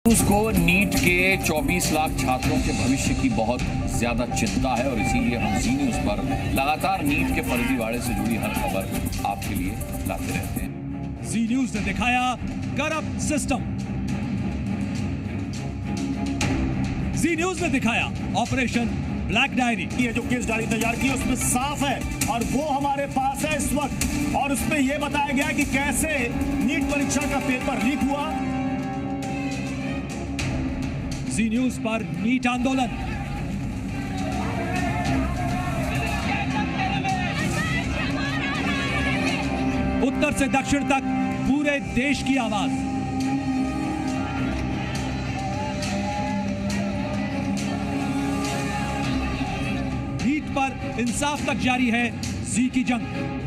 उसको नीट के 24 लाख छात्रों के भविष्य की बहुत ज्यादा चिंता है और इसीलिए हम जी न्यूज पर लगातार नीट के फर्जीवाड़े से जुड़ी हर खबर आपके लिए लाते रहते हैं। जी न्यूज ने दिखाया करप्ट सिस्टम। जी न्यूज ने दिखाया ऑपरेशन ब्लैक डायरी। ये जो केस डायरी तैयार की उसमें साफ है और वो हमारे पास है इस वक्त, और उसमें यह बताया गया कि कैसे नीट परीक्षा का पेपर लीक हुआ। जी न्यूज पर नीट आंदोलन। उत्तर से दक्षिण तक पूरे देश की आवाज। नीट पर इंसाफ तक जारी है जी की जंग।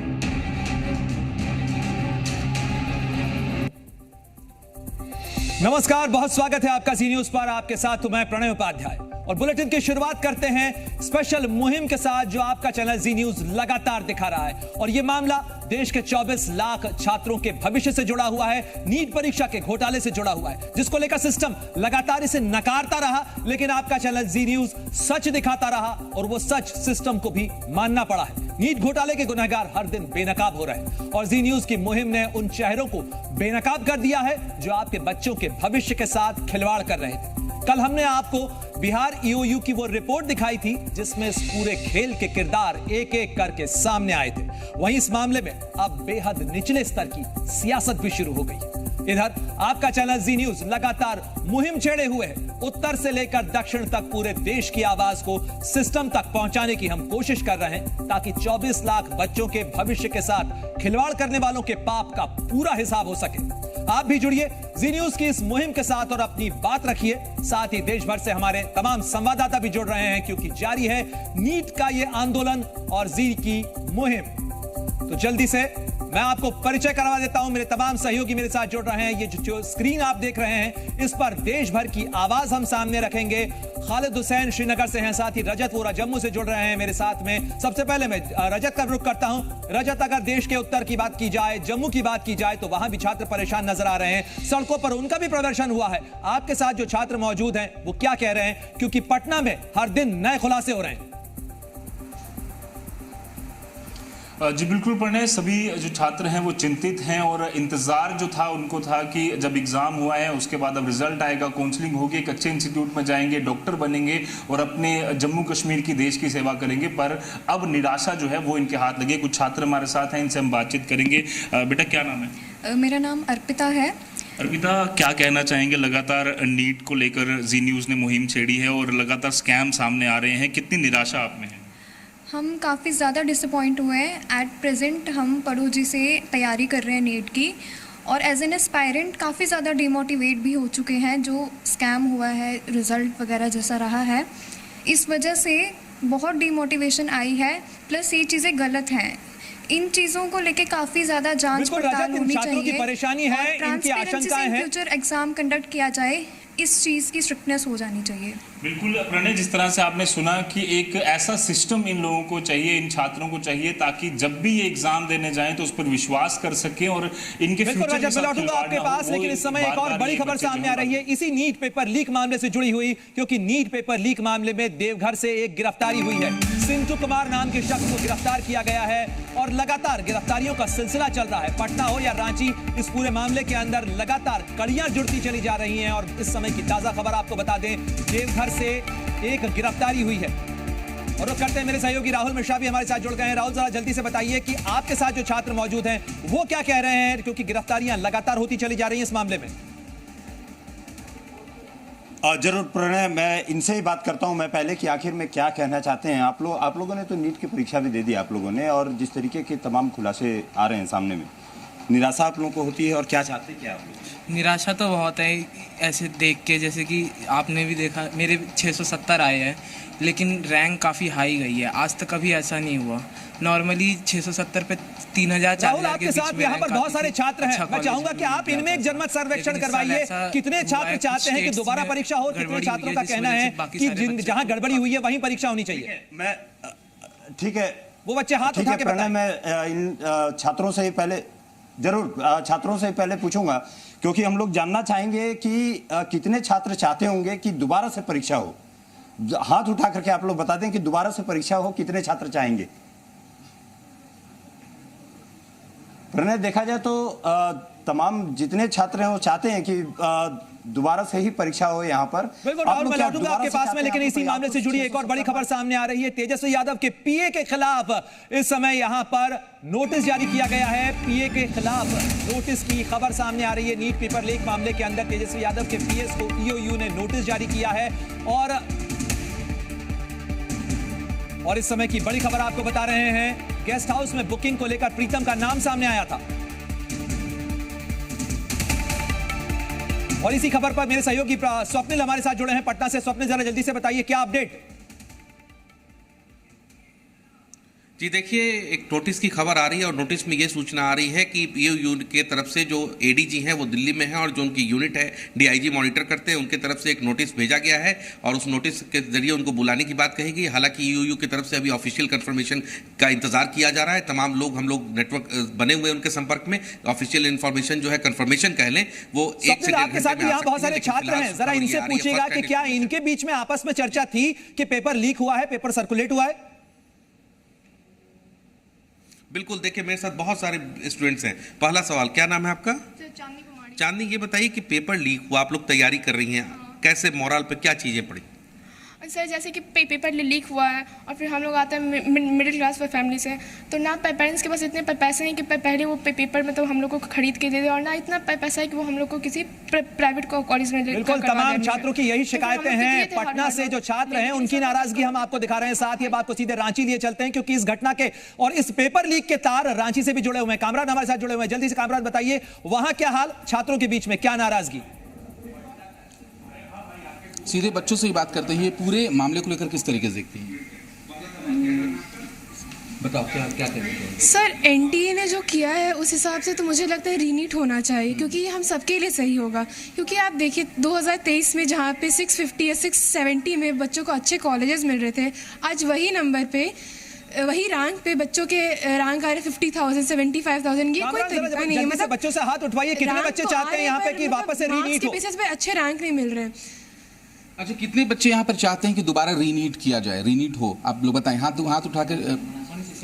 नमस्कार, बहुत स्वागत है आपका जी न्यूज पर। आपके साथ मैं प्रणय उपाध्याय और बुलेटिन की शुरुआत करते हैं स्पेशल मुहिम के साथ जो आपका चैनल जी न्यूज लगातार दिखा रहा है। और यह मामला देश के 24 लाख छात्रों के भविष्य से जुड़ा हुआ है, नीट परीक्षा के घोटाले से जुड़ा हुआ है, जिसको लेकर सिस्टम लगातार इसे नकारता रहा, लेकिन आपका चैनल जी न्यूज सच दिखाता रहा और वो सच सिस्टम को भी मानना पड़ा है। नीट घोटाले के गुनहगार हर दिन बेनकाब हो रहे हैं और जी न्यूज की मुहिम ने उन चेहरों को बेनकाब कर दिया है जो आपके बच्चों के भविष्य के साथ खिलवाड़ कर रहे थे। कल हमने आपको बिहार ईओयू की वो रिपोर्ट दिखाई थी जिसमें इस पूरे खेल के किरदार एक एक करके सामने आए थे। वहीं इस मामले में अब बेहद निचले स्तर की सियासत भी शुरू हो गई। इधर आपका चैनल जी न्यूज लगातार मुहिम छेड़े हुए है। उत्तर से लेकर दक्षिण तक पूरे देश की आवाज को सिस्टम तक पहुंचाने की हम कोशिश कर रहे हैं ताकि 24 लाख बच्चों के भविष्य के साथ खिलवाड़ करने वालों के पाप का पूरा हिसाब हो सके। आप भी जुड़िए जी न्यूज की इस मुहिम के साथ और अपनी बात रखिए। साथ ही देश भर से हमारे तमाम संवाददाता भी जुड़ रहे हैं क्योंकि जारी है नीट का ये आंदोलन और जी की मुहिम। तो जल्दी से मैं आपको परिचय करवा देता हूं। मेरे तमाम सहयोगी मेरे साथ जुड़ रहे हैं। ये जो स्क्रीन आप देख रहे हैं इस पर देश भर की आवाज हम सामने रखेंगे। खालिद हुसैन श्रीनगर से हैं, साथ ही रजत वोरा जम्मू से जुड़ रहे हैं मेरे साथ में। सबसे पहले मैं रजत का रुख करता हूं। रजत, अगर देश के उत्तर की बात की जाए, जम्मू की बात की जाए, तो वहां भी छात्र परेशान नजर आ रहे हैं। सड़कों पर उनका भी प्रदर्शन हुआ है। आपके साथ जो छात्र मौजूद हैं वो क्या कह रहे हैं, क्योंकि पटना में हर दिन नए खुलासे हो रहे हैं। जी बिल्कुल प्रणय, सभी जो छात्र हैं वो चिंतित हैं और इंतज़ार जो था उनको था कि जब एग्ज़ाम हुआ है उसके बाद अब रिजल्ट आएगा, काउंसलिंग होगी, एक अच्छे इंस्टीट्यूट में जाएंगे, डॉक्टर बनेंगे और अपने जम्मू कश्मीर की देश की सेवा करेंगे। पर अब निराशा जो है वो इनके हाथ लगी। कुछ छात्र हमारे साथ हैं, इनसे हम बातचीत करेंगे। बेटा क्या नाम है? मेरा नाम अर्पिता है। अर्पिता, क्या कहना चाहेंगे? लगातार नीट को लेकर जी न्यूज़ ने मुहिम छेड़ी है और लगातार स्कैम सामने आ रहे हैं, कितनी निराशा आप में है? हम काफ़ी ज़्यादा डिसअपॉइंट हुए हैं। एट प्रेजेंट हम पड़ोजी से तैयारी कर रहे हैं नीट की, और एज एन एस्पायरेंट काफ़ी ज़्यादा डिमोटिवेट भी हो चुके हैं। जो स्कैम हुआ है, रिज़ल्ट वगैरह जैसा रहा है, इस वजह से बहुत डिमोटिवेशन आई है। प्लस ये चीज़ें गलत हैं, इन चीज़ों को लेके काफ़ी ज़्यादा जांच पड़ताल होनी चाहिए। परेशानी है, इनकी आशंकाएं हैं। फ्यूचर एग्जाम कंडक्ट किया जाए, इस चीज़ की स्ट्रिक्टनेस हो जानी चाहिए। बिल्कुल प्रणय, जिस तरह से आपने सुना कि एक ऐसा सिस्टम इन लोगों को चाहिए, इन छात्रों को चाहिए, ताकि जब भी ये एग्जाम देने जाएं तो उस पर विश्वास कर सकें और इनके फ्यूचर के साथ लौटूंगा आपके पास। लेकिन इस समय एक और बड़ी खबर सामने आ रही है इसी नीट पेपर लीक मामले से जुड़ी हुई, क्योंकि नीट पेपर लीक मामले में देवघर से एक गिरफ्तारी हुई है। सिंटू कुमार नाम के शख्स को गिरफ्तार किया गया है और लगातार गिरफ्तारियों का सिलसिला चल रहा है। पटना हो या रांची, इस पूरे मामले के अंदर लगातार कड़ियां जुड़ती चली जा रही हैं। और इस समय की ताजा खबर आपको बता दें, देवघर से एक गिरफ्तारी हुई है। और वो करते हैं मेरे सहयोगी राहुल मिश्रा भी हमारे साथ जुड़ गए हैं। राहुल, जरा जल्दी से बताइए कि आपके साथ जो छात्र मौजूद हैं वो क्या कह रहे हैं, क्योंकि गिरफ्तारियां लगातार होती चली जा रही हैं इस मामले में। जरूर प्रणय, मैं इनसे ही बात करता हूं मैं पहले कि आखिर में क्या कहना चाहते हैं आप लोगों ने तो नीट की परीक्षा भी दे दी आप लोगों ने, और जिस तरीके के तमाम खुलासे आ रहे हैं सामने में, निराशा आप लोगों को होती है और क्या चाहते हैं क्या आप लोग? निराशा तो बहुत है ऐसे देख के, जैसे कि आपने भी देखा मेरे 670 आए हैं, लेकिन रैंक काफ़ी हाई गई है। आज तक कभी ऐसा नहीं हुआ। नॉर्मली 670 पे 3000 राहुल, आपके साथ यहाँ पर बहुत सारे छात्र हैं। मैं चाहूंगा कि आप इनमें एक जनमत सर्वेक्षण करवाइए। कितने छात्र चाहते हैं कि दोबारा परीक्षा हो? कितने छात्रों का कहना है कि जहां गड़बड़ी हुई है वहीं परीक्षा होनी चाहिए? मैं ठीक है, वो बच्चे हाथ उठा के बताएं। मैं इन छात्रों से पहले जरूर छात्रों से पहले पूछूंगा क्योंकि हम लोग जानना चाहेंगे कि कितने छात्र चाहते होंगे कि दोबारा से परीक्षा हो। हाथ उठा करके आप लोग बता दें कि दोबारा से परीक्षा हो, कितने छात्र चाहेंगे। प्रणय, देखा जाए तो तमाम जितने छात्र हैं वो चाहते हैं कि दोबारा से ही परीक्षा हो यहाँ पर। बिल्कुल राहुल, मैं लौटूंगा आपके पास में, लेकिन इसी मामले से जुड़ी एक और बड़ी खबर सामने आ रही है। तेजस्वी यादव के पीए के खिलाफ इस समय यहाँ पर नोटिस जारी किया गया है। पीए के खिलाफ नोटिस की खबर सामने आ रही है। नीट पेपर लीक मामले के अंदर तेजस्वी यादव के पीएस को ईओयू ने नोटिस जारी किया है। और इस समय की बड़ी खबर आपको बता रहे हैं, गेस्ट हाउस में बुकिंग को लेकर प्रीतम का नाम सामने आया था। और इसी खबर पर मेरे सहयोगी स्वप्निल हमारे साथ जुड़े हैं पटना से। स्वप्निल, जरा जल्दी से बताइए क्या अपडेट। जी देखिए, एक नोटिस की खबर आ रही है और नोटिस में ये सूचना आ रही है कि ईओयू के तरफ से जो एडीजी हैं वो दिल्ली में हैं और जो उनकी यूनिट है डीआईजी मॉनिटर करते हैं, उनके तरफ से एक नोटिस भेजा गया है और उस नोटिस के जरिए उनको बुलाने की बात कही गई। हालांकि ईओयू की तरफ से अभी ऑफिशियल कंफर्मेशन का इंतजार किया जा रहा है। तमाम लोग, हम लोग नेटवर्क बने हुए उनके संपर्क में, ऑफिशियल इन्फॉर्मेशन जो है कंफर्मेशन कह लें वो 1 से 1.5 घंटे में आ बहुत सारे छात्र हैं, जरा इनसे पूछिएगा कि क्या इनके बीच में आपस में चर्चा थी कि पेपर लीक हुआ है, पेपर सर्कुलेट हुआ है? बिल्कुल, देखिए मेरे साथ बहुत सारे स्टूडेंट्स हैं। पहला सवाल, क्या नाम है आपका? चांदनी, ये बताइए कि पेपर लीक हुआ, आप लोग तैयारी कर रही हैं, कैसे मोरल पे क्या चीजें पड़ी? सर जैसे कि पेपर लीक हुआ है और फिर हम लोग आते हैं मिडिल क्लास फैमिली से, तो ना पेरेंट्स के पास इतने पैसे नहीं कि पहले वो पेपर मतलब हम लोग को खरीद के दे दे, और ना इतना पैसा है कि वो हम लोग को किसी प्राइवेट कॉलेज में। बिल्कुल, तमाम छात्रों की यही शिकायतें हैं। पटना से जो छात्र हैं उनकी नाराजगी हम आपको दिखा रहे हैं। साथ ही बात को सीधे रांची लिए चलते हैं, क्योंकि इस घटना के और इस पेपर लीक के तार रांची से भी जुड़े हुए हैं। कामरान हमारे साथ जुड़े हुए हैं, जल्दी से कामरान बताइए वहां क्या हाल, छात्रों के बीच में क्या नाराजगी? सीधे बच्चों से ही बात करते हैं, ये पूरे मामले को लेकर किस तरीके से देखती हैं? बताओ क्या क्या कहते हैं? सर एनटीए ने जो किया है उस हिसाब से तो मुझे लगता है रीनीट होना चाहिए, क्योंकि ये हम सबके लिए सही होगा। क्योंकि आप देखिए 2023 में जहाँ पे 650 या 670 में बच्चों को अच्छे कॉलेजेस मिल रहे थे, आज वही नंबर पे वही रैंक पे बच्चों के रैंक आ रहे 50,000 75,000। ये कोई तरीका नहीं है। मतलब बच्चों से हाथ उठवाइए, कितने बच्चे चाहते हैं यहाँ पे कि वापस से रीनीट हो? बेसिस पे अच्छे रैंक नहीं मिल रहे हैं। अच्छा, कितने बच्चे यहाँ पर चाहते हैं कि दोबारा रीनीट किया जाए, रीनीट हो? आप लोग बताएं, हाथ उठाकर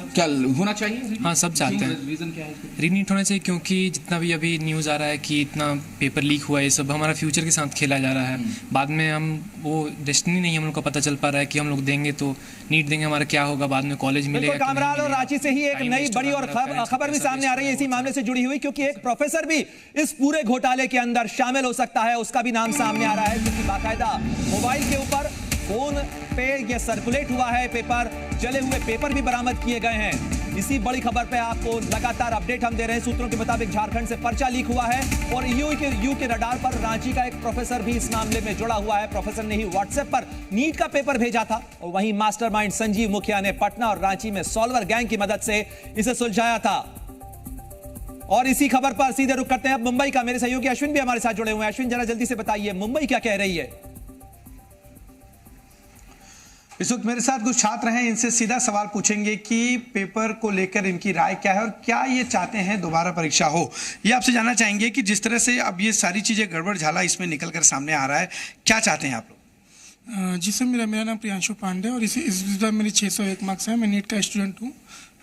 क्या होना चाहिए? हाँ, सब चाहते हैं। रीजन क्या है? रीनीट होना चाहिए, क्योंकि जितना भी अभी न्यूज़ आ रहा है कि इतना पेपर लीक हुआ है, ये सब हमारा फ्यूचर के साथ खेला जा रहा है। बाद में हम वो डेस्टिनी नहीं हम लोग को पता चल पा रहा है कि हम लोग देंगे तो नीट देंगे, हमारा क्या होगा, बाद में कॉलेज मिलेगा। कामरान, और रांची से ही एक नई बड़ी और खबर भी सामने आ रही है इसी मामले से जुड़ी हुई, क्योंकि एक प्रोफेसर भी इस पूरे घोटाले के अंदर शामिल हो सकता है। उसका भी नाम सामने आ रहा है, क्योंकि बाकायदा मोबाइल के ऊपर फोन पे ये सर्कुलेट हुआ है पेपर, जले हुए पेपर भी बरामद किए गए हैं। इसी बड़ी खबर पे आपको लगातार अपडेट हम दे रहे हैं। सूत्रों के मुताबिक झारखंड से पर्चा लीक हुआ है और ईओयू के रडार पर रांची का एक प्रोफेसर भी इस मामले में जुड़ा हुआ है। प्रोफेसर ने ही व्हाट्सएप पर नीट का पेपर भेजा था और वहीं मास्टरमाइंड संजीव मुखिया ने पटना और रांची में सॉल्वर गैंग की मदद से इसे सुलझाया था। और इसी खबर पर सीधे रुख करते हैं अब मुंबई का। मेरे सहयोगी अश्विन भी हमारे साथ जुड़े हुए हैं। अश्विन, जरा जल्दी से बताइए मुंबई क्या कह रही है? इस वक्त मेरे साथ कुछ छात्र हैं, इनसे सीधा सवाल पूछेंगे कि पेपर को लेकर इनकी राय क्या है और क्या ये चाहते हैं दोबारा परीक्षा हो। ये आपसे जानना चाहेंगे कि जिस तरह से अब ये सारी चीज़ें गड़बड़ झाला इसमें निकल कर सामने आ रहा है, क्या चाहते हैं आप लोग? जी सर, मेरा नाम प्रियांशु पांडे और इस बार मेरी 601 मार्क्स है। मैं नीट का स्टूडेंट हूँ।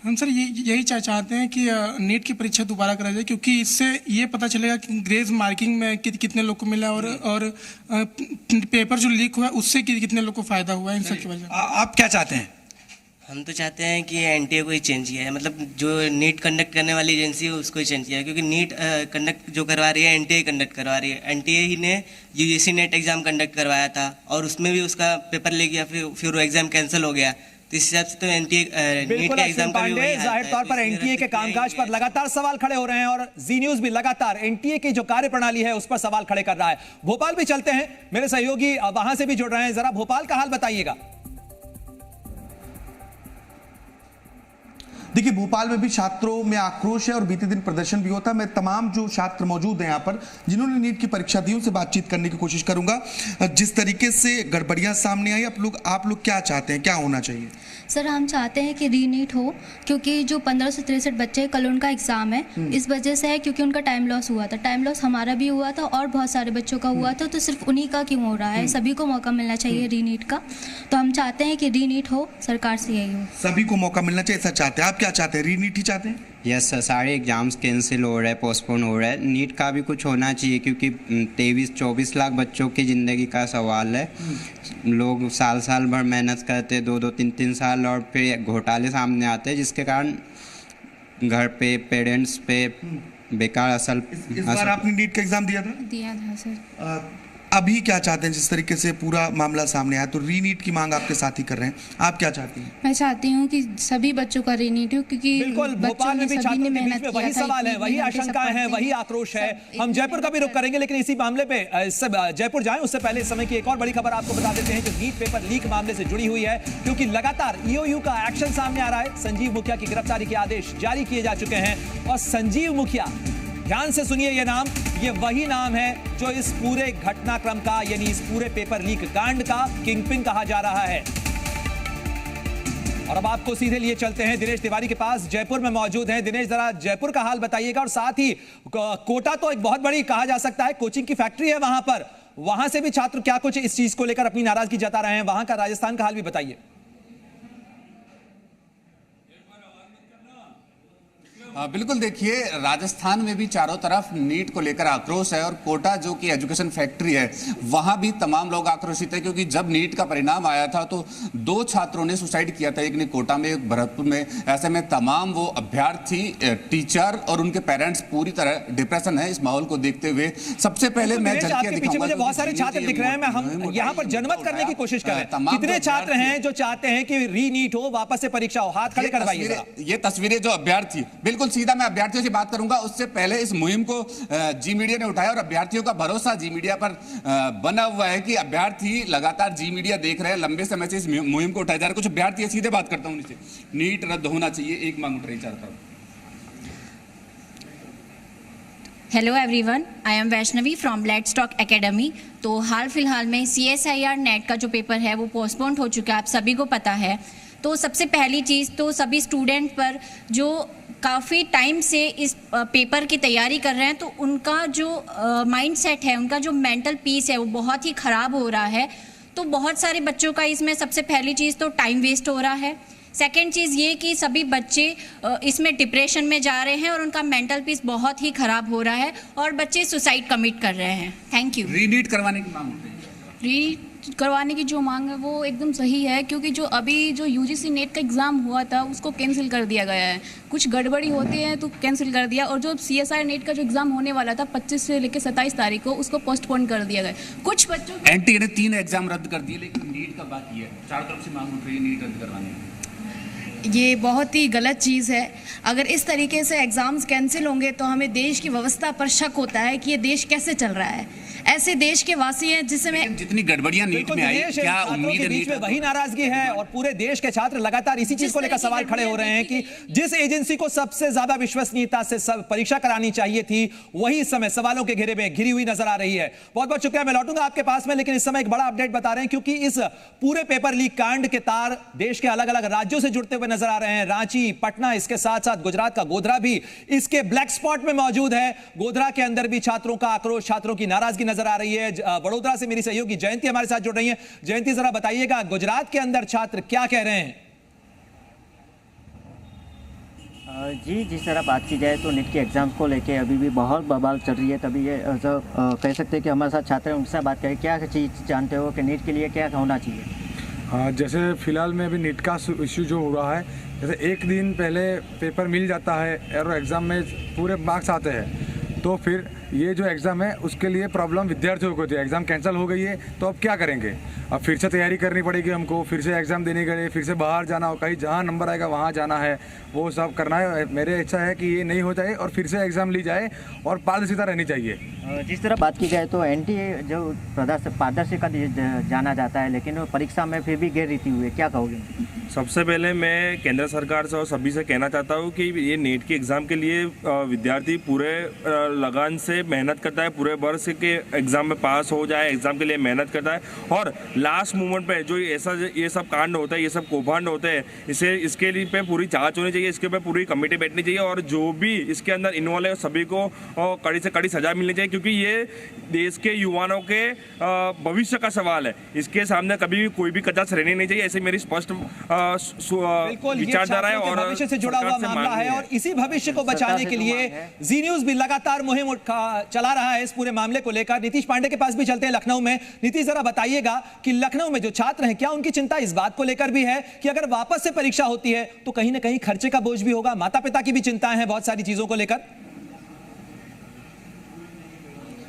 हम सर यही चाहते हैं कि नीट की परीक्षा दोबारा करा जाए, क्योंकि इससे ये पता चलेगा कि ग्रेज मार्किंग में कितने लोग को मिला और पेपर जो लीक हुआ उससे कितने लोग को फायदा हुआ है, इन सब की वजह। आप क्या चाहते हैं? हम तो चाहते हैं कि एनटीए को ही चेंज किया है, मतलब जो नीट कंडक्ट करने वाली एजेंसी है उसको ही चेंज किया है, क्योंकि नीट कंडक्ट जो करवा रही है एनटीए कंडक्ट करवा रही है। एनटीए ही ने यूजीसी नेट एग्जाम कंडक्ट करवाया था और उसमें भी उसका पेपर लीक गया, फिर वो एग्जाम कैंसिल हो गया। तो इस हिसाब से तो एनटीए नीट का एग्जाम का भी वही हाल है। जाहिर तौर पर एनटीए के कामकाज पर लगातार सवाल खड़े हो रहे हैं और जी न्यूज भी लगातार एनटीए की जो कार्यप्रणाली है उस पर सवाल खड़े कर रहा है। भोपाल भी चलते हैं, मेरे सहयोगी वहां से भी जुड़ रहे हैं। जरा भोपाल का हाल बताइएगा। देखिए भोपाल में भी छात्रों में आक्रोश है और बीते दिन प्रदर्शन भी होता है। मैं तमाम जो छात्र मौजूद हैं यहाँ पर जिन्होंने नीट की परीक्षा दी उनसे बातचीत करने की कोशिश करूंगा। जिस तरीके से गड़बड़ियां सामने आई आप लोग क्या चाहते हैं, क्या होना चाहिए? सर हम चाहते हैं कि रीनीट हो, क्योंकि जो 1563 बच्चे कल उनका एग्ज़ाम है, इस वजह से है क्योंकि उनका टाइम लॉस हुआ था। टाइम लॉस हमारा भी हुआ था और बहुत सारे बच्चों का हुआ था, तो सिर्फ उन्हीं का क्यों हो रहा है? सभी को मौका मिलना चाहिए रीनीट का। तो हम चाहते हैं कि रीनीट हो, सरकार से यही हो। सभी को मौका मिलना चाहिए ऐसा चाहते हैं। आप क्या चाहते हैं, रीनीट ही चाहते हैं? यस सर, सारे एग्ज़ाम्स कैंसिल हो रहे हैं, पोस्टपोन हो रहा है। नीट का भी कुछ होना चाहिए क्योंकि 23-24 लाख बच्चों की ज़िंदगी का सवाल है। लोग साल भर मेहनत करते, 2-2, 3-3 साल, और फिर घोटाले सामने आते हैं जिसके कारण घर पे पेरेंट्स पे बेकार असर। इस बार आपने नीट का एग्ज़ाम दिया था सर। अभी क्या चाहते हैं? जिस तरीके से पूरा मामला सामने आया तो रीनीट की मांग आपके साथी कर रहे हैं, आप क्या चाहती हैं? मैं चाहती हूँ कि सभी बच्चों का रीनीट हो, क्योंकि बिल्कुल भोपाल में भी छात्रों के बीच में वही सवाल है, वही आशंकाएं हैं, वही आक्रोश है। हम जयपुर का भी रुख करेंगे, लेकिन इसी मामले पे जयपुर जाएं उससे पहले इस समय की एक और बड़ी खबर आपको बता देते हैं जो नीट पेपर लीक मामले से जुड़ी हुई है, क्योंकि लगातार ईओयू का एक्शन सामने आ रहा है। संजीव मुखिया की गिरफ्तारी के आदेश जारी किए जा चुके हैं और संजीव मुखिया, ध्यान से सुनिए ये नाम, ये वही नाम है जो इस पूरे घटनाक्रम का, यानी इस पूरे पेपर लीक कांड का किंगपिन कहा जा रहा है। और अब आपको सीधे लिए चलते हैं दिनेश तिवारी के पास, जयपुर में मौजूद हैं। दिनेश, जरा जयपुर का हाल बताइएगा, और साथ ही कोटा तो एक बहुत बड़ी कहा जा सकता है कोचिंग की फैक्ट्री है वहां पर, वहां से भी छात्र क्या कुछ इस चीज को लेकर अपनी नाराजगी जता रहे हैं, वहां का राजस्थान का हाल भी बताइए। बिल्कुल, देखिए राजस्थान में भी चारों तरफ नीट को लेकर आक्रोश है और कोटा जो कि एजुकेशन फैक्ट्री है वहां भी तमाम लोग आक्रोशित है, क्योंकि जब नीट का परिणाम आया था तो 2 छात्रों ने सुसाइड किया था, एक ने कोटा में, एक भरतपुर में। ऐसे में तमाम वो अभ्यर्थी, टीचर और उनके पेरेंट्स पूरी तरह डिप्रेशन है। इस माहौल को देखते हुए सबसे पहले मैं मुझे बहुत सारे छात्र दिख रहे हैं, हम यहाँ पर जनमत करने की कोशिश कर रहे हैं। कितने छात्र हैं जो चाहते हैं कि रीनीट हो, वापस से परीक्षा हो? हाथ खड़े करवाइए। ये तस्वीरें जो अभ्यर्थी, बिल्कुल सीधा मैं अभ्यर्थियों से बात करूंगा, उससे पहले इस मुहिम को जी मीडिया ने उठाया और अभ्यर्थियों का भरोसा जी मीडिया पर बना हुआ है कि अभ्यर्थी लगातार जी मीडिया देख रहे हैं, लंबे समय से इस मुहिम को उठाया जा रहा है। कुछ अभ्यर्थी, सीधे बात करता हूं उनसे, नीट रद्द होना चाहिए, एक मांग उठ रही चारों तरफ। Hello everyone, I am Vaishnavi from let's talk academy. तो हाल फिलहाल में CSIR नेट का जो पेपर है वो पोस्टपोन हो चुका है, आप सभी को पता है। तो सबसे पहली चीज़ तो सभी स्टूडेंट पर जो काफ़ी टाइम से इस पेपर की तैयारी कर रहे हैं, तो उनका जो माइंडसेट है, उनका जो मेंटल पीस है वो बहुत ही ख़राब हो रहा है। तो बहुत सारे बच्चों का इसमें सबसे पहली चीज़ तो टाइम वेस्ट हो रहा है। सेकेंड चीज़ ये कि सभी बच्चे इसमें डिप्रेशन में जा रहे हैं और उनका मेंटल पीस बहुत ही ख़राब हो रहा है और बच्चे सुसाइड कमिट कर रहे हैं। Thank you. रीनीट करवाने की मांग होती है। रीनीट करवाने की जो मांग है वो एकदम सही है, क्योंकि जो अभी जो UGC नेट का एग्ज़ाम हुआ था उसको कैंसिल कर दिया गया है। कुछ गड़बड़ी होती है तो कैंसिल कर दिया, और जो CSIR नेट का जो एग्ज़ाम होने वाला था 25 से लेकर 27 तारीख को, उसको पोस्टपोन कर दिया गया। कुछ बच्चों NTA ने 3 एग्जाम रद्द कर दिए, लेकिन नीट का बाकी है। चारों तरफ से मांग उठ रही है नीट रद्द करवाने की। ये बहुत ही गलत चीज़ है। अगर इस तरीके से एग्ज़ाम्स कैंसिल होंगे तो हमें देश की व्यवस्था पर शक होता है कि ये देश कैसे चल रहा है। ऐसे देश के वासी हैं जिसमें जितनी गड़बड़ियां नीट में आई, क्या उम्मीद है? बीच में वही नाराजगी है और पूरे देश के छात्र लगातार इसी चीज को लेकर सवाल खड़े हो रहे हैं कि जिस एजेंसी को सबसे ज्यादा विश्वसनीयता से परीक्षा करानी चाहिए थी, वही इस समय सवालों के घेरे में घिरी हुई नजर आ रही है। बहुत बहुत शुक्रिया, मैं लौटूंगा आपके पास में, लेकिन इस समय एक बड़ा अपडेट बता रहे हैं, क्योंकि इस पूरे पेपर लीक कांड के तार देश के अलग अलग राज्यों से जुड़ते हुए नजर आ रहे हैं। रांची, पटना, इसके साथ साथ गुजरात का गोधरा भी इसके ब्लैक स्पॉट में मौजूद है। गोधरा के अंदर भी छात्रों का आक्रोश, छात्रों की नाराजगी नजर आ रही है। बड़ोदरा से मेरी सहयोगी जयंती हमारे साथ जुड़ रही हैं। जयंती, जरा बताइएगा गुजरात के अंदर छात्र क्या कह रहे हैं? जी, जिस तरह बात की जाए तो नीट के एग्ज़ाम को लेके अभी भी बहुत बवाल चल रही है। तभी ये कह सकते हैं कि हमारे साथ छात्र हैं, उनसे बात करें। क्या चीज़ जानते हो कि नीट के लिए क्या होना चाहिए? हाँ, जैसे फिलहाल में अभी नीट का इश्यू जो हो रहा है, जैसे एक दिन पहले पेपर मिल जाता है और एग्ज़ाम में पूरे मार्क्स आते हैं, तो फिर ये जो एग्ज़ाम है उसके लिए प्रॉब्लम विद्यार्थियों को थी। एग्ज़ाम कैंसिल हो गई है तो अब क्या करेंगे? अब फिर से तैयारी करनी पड़ेगी हमको, फिर से एग्ज़ाम देने के लिए, फिर से बाहर जाना हो, कहीं जहाँ नंबर आएगा वहाँ जाना है, वो सब करना है। मेरे इच्छा है कि ये नहीं हो जाए और फिर से एग्ज़ाम ली जाए और पारदर्शिता रहनी चाहिए। जिस तरह बात की जाए तो एनटीए जो पारदर्शिता जाना जाता है, लेकिन परीक्षा में फिर भी गैर रीति हुई है, क्या कहोगे? सबसे पहले मैं केंद्र सरकार से और सभी से कहना चाहता हूँ कि ये नेट के एग्ज़ाम के लिए विद्यार्थी पूरे लगान से मेहनत करता है, पूरे वर्ष के एग्ज़ाम में पास हो जाए, एग्ज़ाम के लिए मेहनत करता है, और लास्ट मोमेंट पे जो ऐसा ये सब कांड होता है, ये सब कौभांड होते हैं, इसके लिए पे पूरी जांच होनी चाहिए, इसके पे पूरी कमेटी बैठनी चाहिए, और जो भी इसके अंदर इन्वॉल्व है सभी को कड़ी से कड़ी सजा मिलनी चाहिए, क्योंकि ये देश के युवाओं के भविष्य का सवाल है। इसके सामने कभी भी कोई भी कचास रहनी नहीं चाहिए, ऐसे मेरी स्पष्ट विचारधारा है और भविष्य से जुड़ा हुआ मामला है। और इसी भविष्य को बचाने के लिए जी न्यूज़ भी लगातार मुहिम चला रहा है इस पूरे मामले को लेकर। नीतीश पांडे के पास भी चलते हैं लखनऊ में। नीतीश, जरा बताइएगा कि लखनऊ में जो छात्र हैं, क्या उनकी चिंता इस बात को लेकर भी है कि अगर वापस से परीक्षा होती है तो कहीं ना कहीं खर्चे का बोझ भी होगा? माता पिता की भी चिंताएं हैं बहुत सारी चीजों को लेकर।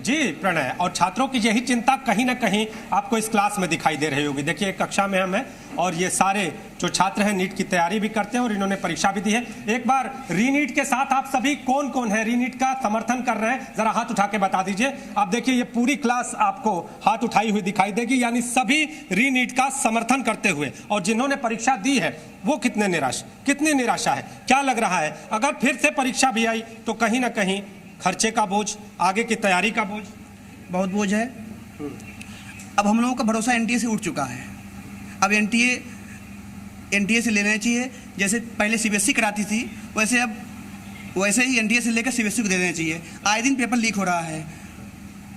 जी प्रणय, और छात्रों की यही चिंता कहीं ना कहीं आपको इस क्लास में दिखाई दे रही होगी। देखिए, कक्षा में हम हैं और ये सारे जो छात्र हैं नीट की तैयारी भी करते हैं और इन्होंने परीक्षा भी दी है। एक बार रीनीट के साथ आप सभी कौन कौन है रीनीट का समर्थन कर रहे हैं, जरा हाथ उठा के बता दीजिए। आप देखिए, ये पूरी क्लास आपको हाथ उठाई हुई दिखाई देगी, यानी सभी रीनीट का समर्थन करते हुए। और जिन्होंने परीक्षा दी है वो कितनी निराशा है, क्या लग रहा है अगर फिर से परीक्षा भी आई तो कहीं ना कहीं खर्चे का बोझ, आगे की तैयारी का बोझ, बहुत बोझ है। अब हम लोगों का भरोसा एनटीए से उठ चुका है। अब एनटीए से लेना चाहिए, जैसे पहले सीबीएसई कराती थी वैसे ही एनटीए से लेकर सीबीएसई को दे देना चाहिए। आए दिन पेपर लीक हो रहा है।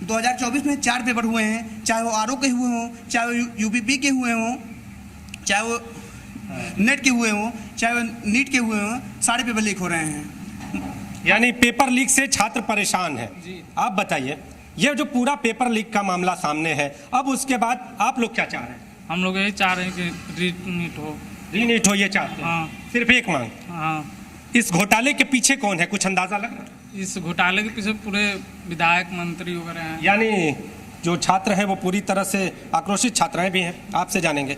2024 में 4 पेपर हुए हैं, चाहे वो आरओ के हुए हों, चाहे वो यूपीपी के हुए हों, चाहे वो नेट के हुए हों, चाहे वो नीट के हुए हों, सारे पेपर लीक हो रहे हैं। यानी पेपर लीक से छात्र परेशान है। आप बताइए, ये जो पूरा पेपर लीक का मामला सामने है, अब उसके बाद आप लोग क्या चाह रहे हैं? हम लोग यही चाह रहे हैं कि रीनीट हो ये चाहते हैं। हाँ। सिर्फ एक मांग। हाँ। इस घोटाले के पीछे कौन है, कुछ अंदाजा लग रहा है? इस घोटाले के पीछे पूरे विधायक मंत्री वगैरह हैं। यानी जो छात्र हैं वो पूरी तरह से आक्रोशित छात्राएं भी हैं। आपसे जानेंगे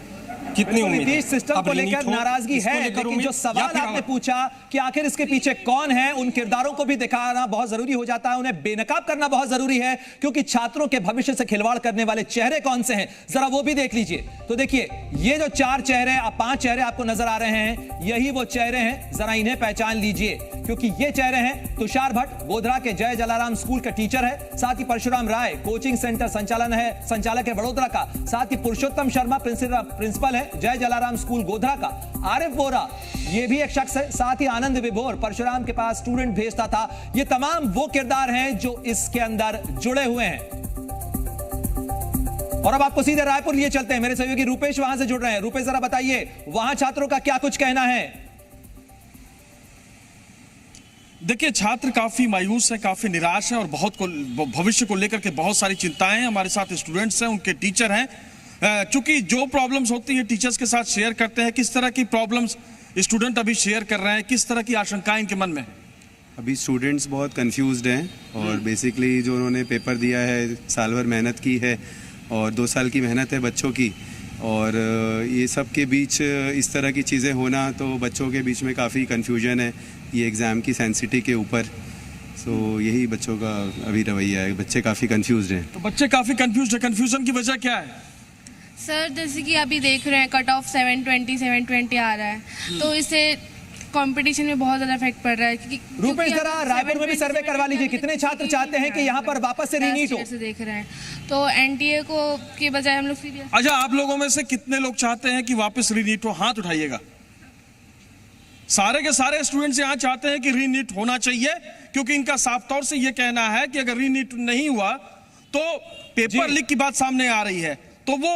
कितनी उम्मीद है? सिस्टम को लेकर नाराजगी है, लेकिन जो सवाल आपने पूछा कि आखिर इसके पीछे कौन है, उन किरदारों को भी दिखाना बहुत जरूरी हो जाता है, उन्हें बेनकाब करना बहुत जरूरी है, क्योंकि छात्रों के भविष्य से खिलवाड़ करने वाले चेहरे कौन से हैं, जरा वो भी देख लीजिए। तो देखिए, ये जो 4 चेहरे, 5 चेहरे आपको नजर आ रहे हैं, यही वो चेहरे हैं, जरा इन्हें पहचान लीजिए, क्योंकि ये चेहरे हैं तुषार भट्ट, गोधरा के जय जलाराम स्कूल का टीचर है, साथ ही परशुराम राय कोचिंग सेंटर संचालक है वडोदरा का, साथ ही पुरुषोत्तम शर्मा प्रिंसिपल है जय जलाराम स्कूल गोधरा का, आरिफ बोरा ये भी एक शख्स है, साथ ही आनंद विभोर परशुराम के पास स्टूडेंट भेजता था। ये तमाम वो किरदार हैं जो इसके अंदर जुड़े हुए हैं। और अब आपको सीधे रायपुर लिए चलते हैं, मेरे सहयोगी रूपेश वहां से जुड़ रहे हैं। रूपेश, जरा बताइए वहां छात्रों का क्या कुछ कहना है? देखिए, छात्र काफ़ी मायूस है, काफ़ी निराश है और भविष्य को लेकर के बहुत सारी चिंताएं हैं। हमारे साथ स्टूडेंट्स हैं, उनके टीचर हैं। चूंकि जो प्रॉब्लम्स होती हैं टीचर्स के साथ शेयर करते हैं। किस तरह की प्रॉब्लम्स स्टूडेंट अभी शेयर कर रहे हैं, किस तरह की आशंकाएं इनके मन में है? अभी स्टूडेंट्स बहुत कंफ्यूज्ड हैं और बेसिकली जो उन्होंने पेपर दिया है, साल भर मेहनत की है और 2 साल की मेहनत है बच्चों की, और ये सब के बीच इस तरह की चीज़ें होना, तो बच्चों के बीच में काफ़ी कन्फ्यूजन है ये एग्ज़ाम की सेंसिटिविटी के ऊपर। सो यही बच्चों का अभी रवैया है, बच्चे काफ़ी कंफ्यूज्ड हैं। तो बच्चे काफ़ी कंफ्यूज्ड है, कन्फ्यूजन की वजह क्या है? सर, जैसे कि अभी देख रहे हैं कट ऑफ 720 आ रहा है, तो इससे कंपटीशन में बहुत ज्यादा इफेक्ट पड़ रहा है। रूपेश, जरा रायपुर में भी सर्वे करवा लीजिए, कितने छात्र चाहते हैं कि यहाँ पर वापस से रीनीट हो? देख रहे हैं तो एनटीए को के बजाय हम लोग सीबीएसई। अच्छा, आप लोगों में से कितने लोग चाहते हैं कि वापस रीनीट हो? हाथ उठाइएगा। सारे के सारे स्टूडेंट्स यहाँ चाहते हैं कि रीनीट होना चाहिए, क्योंकि इनका साफ तौर से ये कहना है कि अगर रीनीट नहीं हुआ तो पेपर लीक की बात सामने आ रही है। तो वो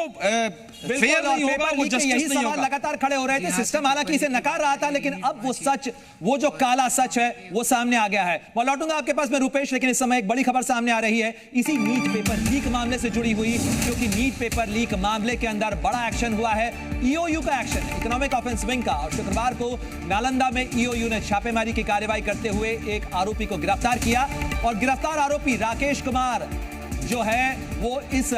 फेयर नहीं होगा, वो जस्टिस यही नहीं सवाल होगा। लगातार खड़े हो रहे थे। सिस्टम हालांकि इसे नकार रहा था, लेकिन अब वो सच, वो जो काला सच है वो सामने आ गया है। मैं लौटूंगा आपके पास में रुपेश, लेकिन इस समय एक बड़ी खबर सामने आ रही है इसी नीट पेपर लीक मामले से जुड़ी हुई, क्योंकि नीट पेपर लीक मामले के अंदर बड़ा एक्शन हुआ है। ईओयू का एक्शन, इकोनॉमिक ऑफेंस विंग का, और शुक्रवार को नालंदा में ईओयू ने छापेमारी की कार्रवाई करते हुए एक आरोपी को गिरफ्तार किया, और गिरफ्तार आरोपी राकेश कुमार जो है वो इस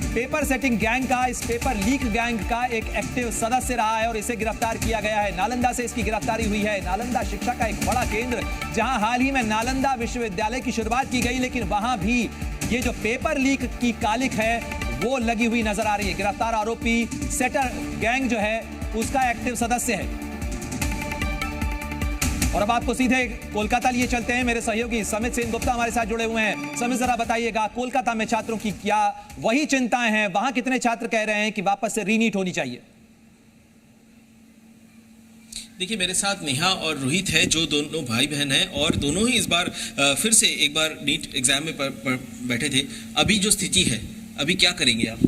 पेपर सेटिंग गैंग का, इस पेपर लीक गैंग का एक एक्टिव सदस्य रहा है और इसे गिरफ्तार किया गया है। नालंदा से इसकी गिरफ्तारी हुई है। नालंदा शिक्षा का एक बड़ा केंद्र, जहां हाल ही में नालंदा विश्वविद्यालय की शुरुआत की गई, लेकिन वहां भी ये जो पेपर लीक की कालिक है वो लगी हुई नजर आ रही है। गिरफ्तार आरोपी सेटर गैंग जो है उसका एक्टिव सदस्य है। और अब आपको सीधे कोलकाता लिए चलते हैं। मेरे सहयोगी समित सेन गुप्ता हमारे साथ जुड़े हुए हैं। समित, जरा बताइएगा, कोलकाता में छात्रों की क्या वही चिंताएं हैं? वहां कितने छात्र कह रहे हैं कि वापस से रीनीट होनी चाहिए? देखिए, मेरे साथ नेहा और रोहित है, जो दोनों भाई बहन हैं, और दोनों ही इस बार फिर से एक बार नीट एग्जाम में बैठे थे। अभी जो स्थिति है, अभी क्या करेंगे आप?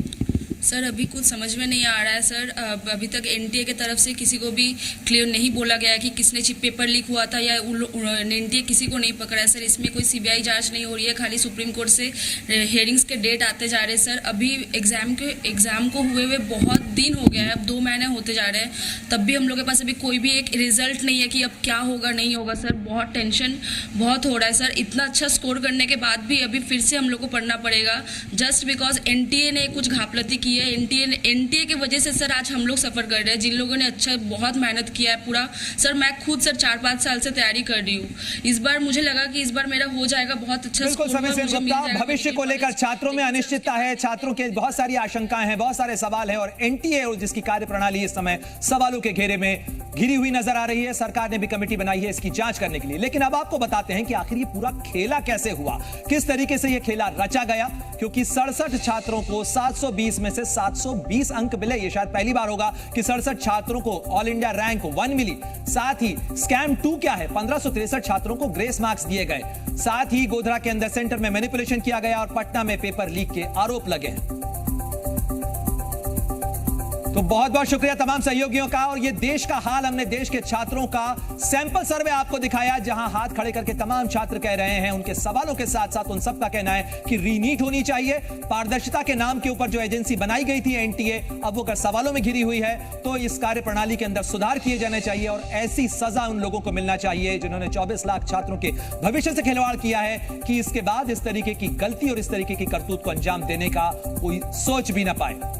सर, अभी कुछ समझ में नहीं आ रहा है सर। अभी तक एनटीए की तरफ से किसी को भी क्लियर नहीं बोला गया है कि किसने पेपर लीक हुआ था, या एनटीए किसी को नहीं पकड़ा है सर। इसमें कोई सीबीआई जांच नहीं हो रही है, खाली सुप्रीम कोर्ट से हेयरिंग्स के डेट आते जा रहे हैं सर। अभी एग्जाम को हुए हुए बहुत दिन हो गया है, अब 2 महीने होते जा रहे हैं, तब भी हम लोग के पास अभी कोई भी एक रिजल्ट नहीं है कि अब क्या होगा नहीं होगा सर। बहुत टेंशन बहुत हो रहा है सर। इतना अच्छा स्कोर करने के बाद भी अभी फिर से हम लोग को पढ़ना पड़ेगा, जस्ट बिकॉज एनटीए ने कुछ घापलती की है। एनटीए की वजह से सर आज हम लोग सफर कर रहे हैं, जिन लोगों ने अच्छा बहुत मेहनत किया है पूरा। सर, मैं खुद सर 4-5 साल से तैयारी कर रही हूँ। इस बार मुझे लगा कि इस बार मेरा हो जाएगा बहुत अच्छा बिल्कुल स्कोर, समय से मुझे मिल जाएगा। भविष्य को लेकर छात्रों में अनिश्चितता है, छात्रों के बहुत सारी आशंकाएं हैं, बहुत सारे सवाल हैं, और एनटीए जिसकी कार्यप्रणाली इस समय सवालों के घेरे में घिरी हुई नजर आ रही है। सरकार ने भी कमेटी बनाई है इसकी जांच करने के लिए। लेकिन अब आपको बताते हैं कि आखिर ये पूरा खेला कैसे हुआ, किस तरीके से ये खेला रचा गया, क्योंकि 67 छात्रों को 720 में से 720 अंक मिले। ये शायद पहली बार होगा कि 67 छात्रों को ऑल इंडिया रैंक 1 मिली। साथ ही स्कैम 2 क्या है, 1563 छात्रों को ग्रेस मार्क्स दिए गए। साथ ही गोधरा के अंदर सेंटर में मैनिपुलेशन किया गया और पटना में पेपर लीक के आरोप लगे। तो बहुत बहुत शुक्रिया तमाम सहयोगियों का। और ये देश का हाल, हमने देश के छात्रों का सैंपल सर्वे आपको दिखाया, जहां हाथ खड़े करके तमाम छात्र कह रहे हैं, उनके सवालों के साथ साथ उन सबका कहना है कि रीनीट होनी चाहिए। पारदर्शिता के नाम के ऊपर जो एजेंसी बनाई गई थी एनटीए, अब वो अगर सवालों में घिरी हुई है तो इस कार्यप्रणाली के अंदर सुधार किए जाने चाहिए, और ऐसी सजा उन लोगों को मिलना चाहिए जिन्होंने 24 लाख छात्रों के भविष्य से खिलवाड़ किया है, कि इसके बाद इस तरीके की गलती और इस तरीके की करतूत को अंजाम देने का कोई सोच भी ना पाए।